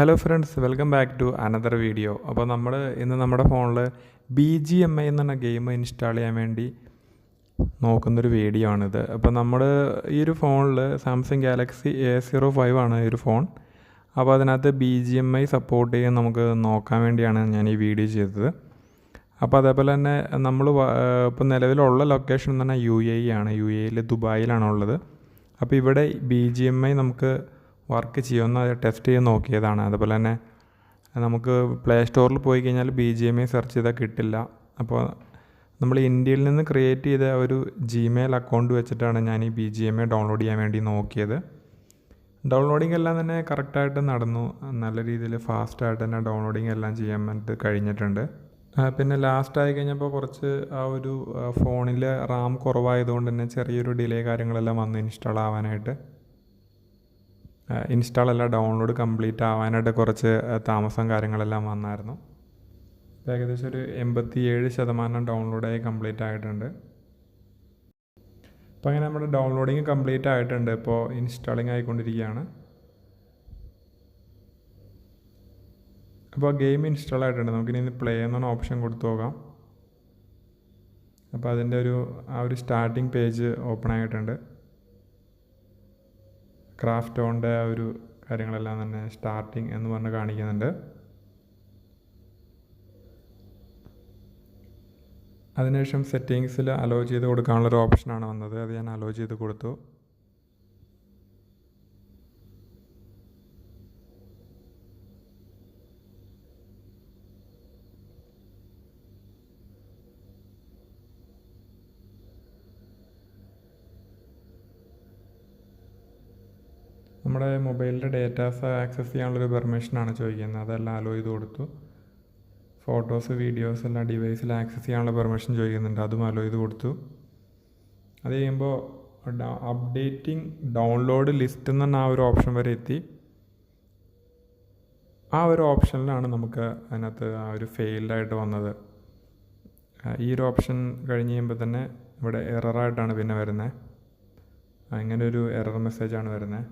Hello friends, welcome back to another video. അപ്പോൾ നമ്മൾ ഇന്ന് നമ്മുടെ ഫോണിൽ BGMI എന്ന ഗെയിം ഇൻസ്റ്റാൾ ചെയ്യാൻ വേണ്ടി നോക്കുന്നൊരു വീഡിയോ ആണിത്. അപ്പോൾ നമ്മൾ ഈ ഒരു ഫോണിൽ സാംസങ് ഗാലക്സി A05 ആണ് ഈ ഒരു ഫോൺ. അപ്പോൾ അതിനകത്ത് BGMI സപ്പോർട്ട് ചെയ്യാൻ നമുക്ക് നോക്കാൻ വേണ്ടിയാണ് ഞാൻ ഈ വീഡിയോ ചെയ്തത്. അപ്പോൾ അതേപോലെ തന്നെ നമ്മൾ ഇപ്പോൾ നിലവിലുള്ള ലൊക്കേഷൻ എന്ന് പറഞ്ഞാൽ UAE ആണ്. UAEയിൽ ദുബായിലാണുള്ളത്. അപ്പോൾ ഇവിടെ BGMI നമുക്ക് വർക്ക് ചെയ്യുമെന്ന് ടെസ്റ്റ് ചെയ്ത് നോക്കിയതാണ്. അതുപോലെ തന്നെ നമുക്ക് പ്ലേ സ്റ്റോറിൽ പോയി കഴിഞ്ഞാൽ BGMI സെർച്ച് ചെയ്താൽ കിട്ടില്ല. അപ്പോൾ നമ്മൾ ഇന്ത്യയിൽ നിന്ന് ക്രിയേറ്റ് ചെയ്ത ഒരു Gmail അക്കൗണ്ട് വെച്ചിട്ടാണ് ഞാൻ ഈ BGMI ഡൗൺലോഡ് ചെയ്യാൻ വേണ്ടി നോക്കിയത്. ഡൗൺലോഡിങ് എല്ലാം തന്നെ കറക്റ്റായിട്ട് നടന്നു. നല്ല രീതിയിൽ ഫാസ്റ്റായിട്ട് തന്നെ ഡൗൺലോഡിങ് എല്ലാം ചെയ്യാൻ വേണ്ടി കഴിഞ്ഞിട്ടുണ്ട്. പിന്നെ ലാസ്റ്റ് ആയി കഴിഞ്ഞപ്പോൾ കുറച്ച് ആ ഒരു ഫോണിൽ റാം കുറവായതുകൊണ്ട് തന്നെ ചെറിയൊരു ഡിലേ കാര്യങ്ങളെല്ലാം വന്നു ഇൻസ്റ്റാൾ ഡൗൺലോഡ് കംപ്ലീറ്റ് ആവാനായിട്ട് കുറച്ച് താമസം കാര്യങ്ങളെല്ലാം വന്നായിരുന്നു. ഏകദേശം ഒരു 87% ഡൗൺലോഡായി കംപ്ലീറ്റ് ആയിട്ടുണ്ട്. അപ്പോൾ അങ്ങനെ നമ്മുടെ ഡൗൺലോഡിങ് കംപ്ലീറ്റ് ആയിട്ടുണ്ട്. ഇപ്പോൾ ഇൻസ്റ്റാളിങ് ആയിക്കൊണ്ടിരിക്കുകയാണ്. അപ്പോൾ ഗെയിം ഇൻസ്റ്റാൾ ആയിട്ടുണ്ട്. നമുക്കിനി പ്ലേ എന്നൊരു ഓപ്ഷൻ കൊടുത്തു നോക്കാം. അപ്പോൾ അതിൻ്റെ ആ ഒരു സ്റ്റാർട്ടിങ് പേജ് ഓപ്പൺ ആയിട്ടുണ്ട്. ക്രാഫ്റ്റോണിൻ്റെ ആ ഒരു കാര്യങ്ങളെല്ലാം തന്നെ സ്റ്റാർട്ടിങ് എന്ന് പറഞ്ഞ് കാണിക്കുന്നുണ്ട്. അതിനുശേഷം സെറ്റിങ്സിൽ അലോ ചെയ്ത് കൊടുക്കാനുള്ളൊരു ഓപ്ഷനാണ് വന്നത്. അത് ഞാൻ അലോ ചെയ്ത് കൊടുത്തു. നമ്മുടെ മൊബൈലിൻ്റെ ഡേറ്റാസ് ആക്സസ് ചെയ്യാനുള്ളൊരു പെർമിഷനാണ് ചോദിക്കുന്നത്. അതെല്ലാം അലോ ചെയ്ത് കൊടുത്തു. ഫോട്ടോസ് വീഡിയോസ് എല്ലാം ഡിവൈസിൽ ആക്സസ് ചെയ്യാനുള്ള പെർമിഷൻ ചോദിക്കുന്നുണ്ട്. അതും അലോ ചെയ്ത് കൊടുത്തു. അത് കഴിയുമ്പോൾ അപ്ഡേറ്റിംഗ് ഡൗൺലോഡ് ലിസ്റ്റ് എന്ന് പറഞ്ഞ ആ ഒരു ഓപ്ഷൻ വരെ എത്തി. ആ ഒരു ഓപ്ഷനിലാണ് നമുക്ക് അതിനകത്ത് ആ ഒരു ഫെയിൽഡായിട്ട് വന്നത്. ഈ ഒരു ഓപ്ഷൻ കഴിഞ്ഞ് കഴിയുമ്പോൾ തന്നെ ഇവിടെ എററായിട്ടാണ് പിന്നെ വരുന്നത്. അങ്ങനെ ഒരു എറർ മെസ്സേജാണ് വരുന്നത്.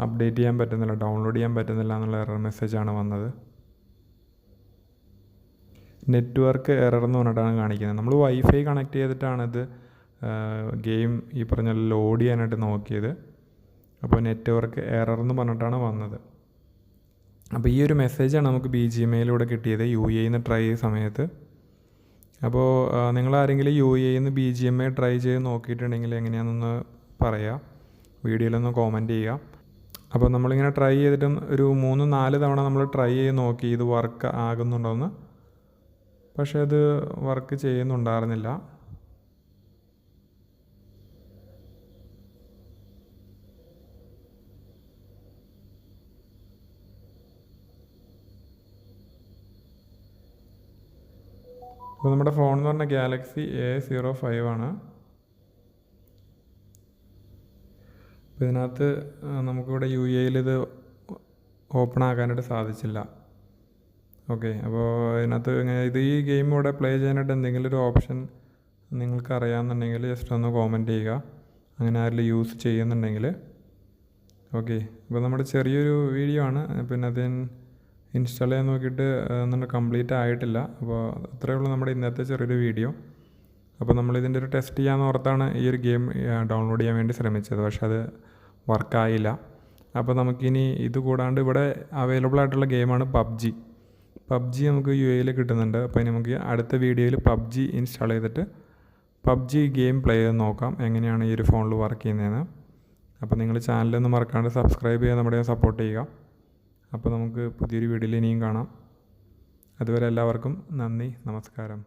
അപ്ഡേറ്റ് ചെയ്യാൻ പറ്റുന്നില്ല, ഡൗൺലോഡ് ചെയ്യാൻ പറ്റുന്നില്ല എന്നുള്ള എറർ മെസ്സേജാണ് വന്നത്. നെറ്റ്വർക്ക് എറർ എന്ന് പറഞ്ഞിട്ടാണ് കാണിക്കുന്നത്. നമ്മൾ വൈഫൈ കണക്ട് ചെയ്തിട്ടാണിത് ഗെയിം ഈ പറഞ്ഞ ലോഡ് ചെയ്യാനായിട്ട് നോക്കിയത്. അപ്പോൾ നെറ്റ്വർക്ക് എറർ എന്ന് പറഞ്ഞിട്ടാണ് വന്നത്. അപ്പോൾ ഈ ഒരു മെസ്സേജാണ് നമുക്ക് BGMIയിലൂടെ കിട്ടിയത് UAE ട്രൈ ചെയ്ത സമയത്ത്. അപ്പോൾ നിങ്ങളാരെങ്കിലും UAE BGMI ട്രൈ ചെയ്ത് നോക്കിയിട്ടുണ്ടെങ്കിൽ എങ്ങനെയാണെന്നൊന്ന് പറയുക, വീഡിയോയിലൊന്ന് കോമൻറ്റ് ചെയ്യുക. അപ്പോൾ നമ്മളിങ്ങനെ ട്രൈ ചെയ്തിട്ടും ഒരു 3-4 തവണ നമ്മൾ ട്രൈ ചെയ്ത് നോക്കി ഇത് വർക്ക് ആകുന്നുണ്ടോയെന്ന്. പക്ഷേ അത് വർക്ക് ചെയ്യുന്നുണ്ടായിരുന്നില്ല. അപ്പോൾ നമ്മുടെ ഫോൺ എന്ന് പറഞ്ഞാൽ ഗാലക്സി A05 ആണ്. അപ്പോൾ ഇതിനകത്ത് നമുക്കിവിടെ UAEയിൽ ഇത് ഓപ്പൺ ആക്കാനായിട്ട് സാധിച്ചില്ല. ഓക്കെ, അപ്പോൾ ഇതിനകത്ത് ഈ ഗെയിം ഇവിടെ പ്ലേ ചെയ്യാനായിട്ട് എന്തെങ്കിലും ഒരു ഓപ്ഷൻ നിങ്ങൾക്ക് അറിയാമെന്നുണ്ടെങ്കിൽ ജസ്റ്റ് ഒന്ന് കോമൻറ്റ് ചെയ്യുക, അങ്ങനെ ആരെങ്കിലും യൂസ് ചെയ്യുന്നുണ്ടെങ്കിൽ. ഓക്കെ, അപ്പോൾ നമ്മുടെ ചെറിയൊരു വീഡിയോ ആണ്. പിന്നെ അത് ഇൻസ്റ്റാൾ ചെയ്യാൻ നോക്കിയിട്ട് കംപ്ലീറ്റ് ആയിട്ടില്ല. അപ്പോൾ അത്രയേ ഉള്ളൂ നമ്മുടെ ഇന്നത്തെ ചെറിയൊരു വീഡിയോ. അപ്പോൾ നമ്മളിതിൻ്റെ ഒരു ടെസ്റ്റ് ചെയ്യാമെന്ന് ഓർത്താണ് ഈ ഒരു ഗെയിം ഡൗൺലോഡ് ചെയ്യാൻ വേണ്ടി ശ്രമിച്ചത്. പക്ഷെ അത് വർക്കായില്ല. അപ്പോൾ നമുക്കിനി ഇത് കൂടാണ്ട് ഇവിടെ അവൈലബിൾ ആയിട്ടുള്ള ഗെയിമാണ് PUBG നമുക്ക് UAEയിൽ കിട്ടുന്നുണ്ട്. അപ്പോൾ ഇനി നമുക്ക് അടുത്ത വീഡിയോയിൽ PUBG ഇൻസ്റ്റാൾ ചെയ്തിട്ട് PUBG ഗെയിം പ്ലേ ചെയ്ത് നോക്കാം എങ്ങനെയാണ് ഈ ഒരു ഫോണിൽ വർക്ക് ചെയ്യുന്നതെന്ന്. അപ്പോൾ നിങ്ങൾ ചാനലൊന്നും മറക്കാണ്ട് സബ്സ്ക്രൈബ് ചെയ്യാൻ നമ്മുടെ സപ്പോർട്ട് ചെയ്യുക. അപ്പോൾ നമുക്ക് പുതിയൊരു വീഡിയോയിൽ ഇനിയും കാണാം. അതുവരെ എല്ലാവർക്കും നന്ദി, നമസ്കാരം.